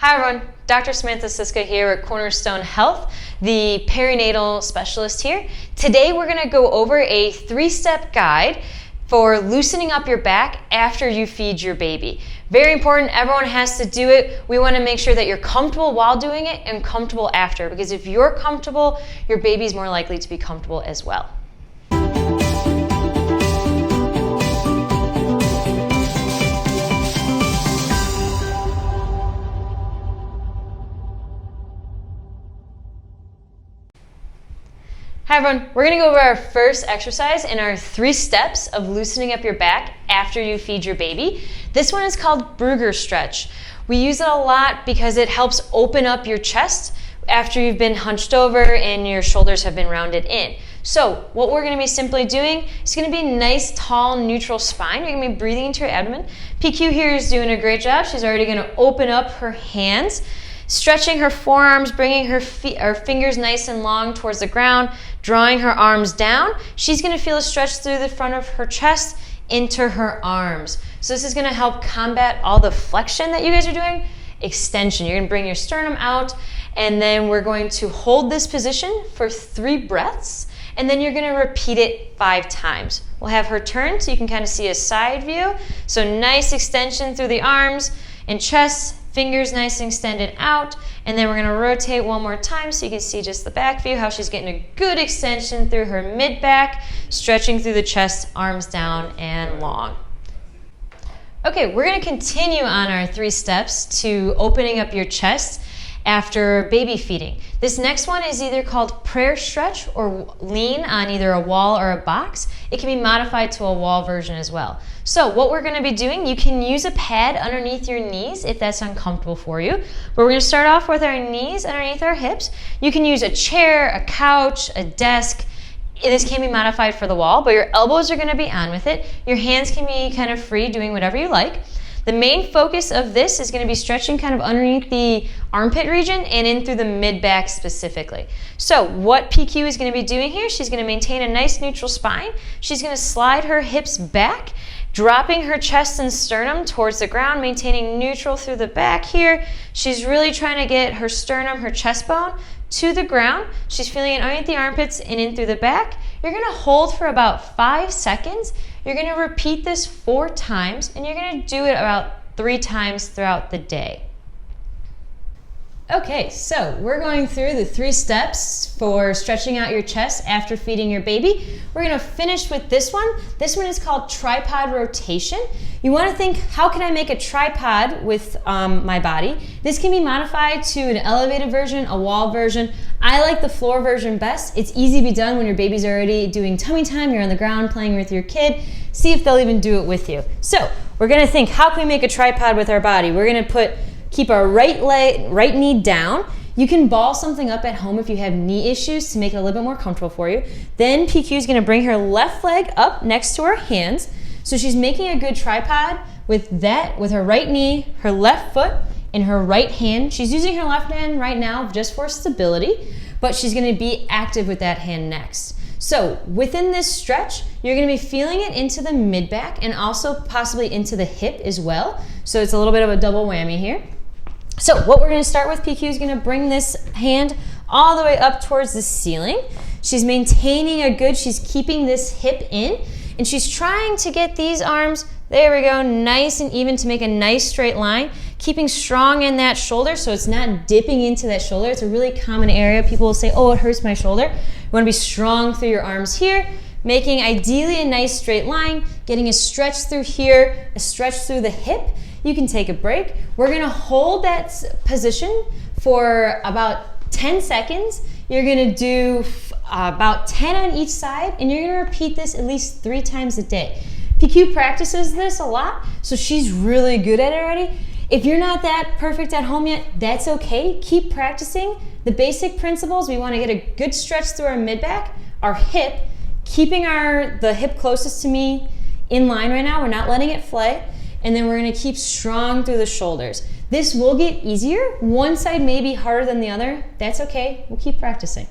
Hi everyone, Dr. Samantha Szyska here at Cornerstone Health, the perinatal specialist here. Today we're going to go over a 3-step guide for loosening up your back after you feed your baby. Very important, everyone has to do it. We want to make sure that you're comfortable while doing it and comfortable after, because if you're comfortable, your baby's more likely to be comfortable as well. Hi everyone, we're going to go over our first exercise in our 3 steps of loosening up your back after you feed your baby. This one is called Bruger Stretch. We use it a lot because it helps open up your chest after you've been hunched over and your shoulders have been rounded in. So what we're going to be simply doing is going to be a nice, tall, neutral spine. You're going to be breathing into your abdomen. PQ here is doing a great job. She's already going to open up her hands, stretching her forearms, bringing her fingers nice and long towards the ground, drawing her arms down. She's going to feel a stretch through the front of her chest into her arms. So this is going to help combat all the flexion that you guys are doing. Extension. You're going to bring your sternum out, and then we're going to hold this position for 3 breaths, and then you're going to repeat it 5 times. We'll have her turn so you can kind of see a side view. So nice extension through the arms and chest. Fingers nice and extended out, and then we're going to rotate one more time so you can see just the back view, how she's getting a good extension through her mid-back, stretching through the chest, arms down and long. Okay, we're going to continue on our 3 steps to opening up your chest after baby feeding. This next one is either called prayer stretch or lean on either a wall or a box. It can be modified to a wall version as well. So what we're going to be doing, you can use a pad underneath your knees if that's uncomfortable for you. But we're going to start off with our knees underneath our hips. You can use a chair, a couch, a desk. This can be modified for the wall, but your elbows are going to be on with it. Your hands can be kind of free, doing whatever you like. The main focus of this is going to be stretching kind of underneath the armpit region and in through the mid-back specifically. So what PQ is going to be doing here, she's going to maintain a nice neutral spine. She's going to slide her hips back, dropping her chest and sternum towards the ground, maintaining neutral through the back here. She's really trying to get her sternum, her chest bone, to the ground. She's feeling it underneath the armpits and in through the back. You're going to hold for about 5 seconds. You're going to repeat this 4 times, and you're going to do it about 3 times throughout the day. Okay, so we're going through the 3 steps for stretching out your chest after feeding your baby. We're going to finish with this one. This one is called tripod rotation. You want to think, how can I make a tripod with my body? This can be modified to an elevated version, a wall version. I like the floor version best. It's easy to be done when your baby's already doing tummy time, you're on the ground playing with your kid. See if they'll even do it with you. So we're going to think, how can we make a tripod with our body? We're going to keep our right knee down. You can ball something up at home if you have knee issues to make it a little bit more comfortable for you. Then PQ is going to bring her left leg up next to her hands. So she's making a good tripod with her right knee, her left foot, and her right hand. She's using her left hand right now just for stability, but she's going to be active with that hand next. So within this stretch, you're going to be feeling it into the mid-back and also possibly into the hip as well. So it's a little bit of a double whammy here. So what we're going to start with, PQ is going to bring this hand all the way up towards the ceiling. She's maintaining she's keeping this hip in, and she's trying to get these arms, there we go, nice and even to make a nice straight line, keeping strong in that shoulder so it's not dipping into that shoulder. It's a really common area. People will say, oh, it hurts my shoulder. You want to be strong through your arms here, making ideally a nice straight line, getting a stretch through here, a stretch through the hip. You can take a break. We're going to hold that position for about 10 seconds. You're going to do about 10 on each side, and you're going to repeat this at least 3 times a day. PQ practices this a lot, so she's really good at it already. If you're not that perfect at home yet, that's okay. Keep practicing. The basic principles, we want to get a good stretch through our mid-back, our hip, keeping the hip closest to me in line right now. We're not letting it flay. And then we're going to keep strong through the shoulders. This will get easier. One side may be harder than the other. That's okay. We'll keep practicing.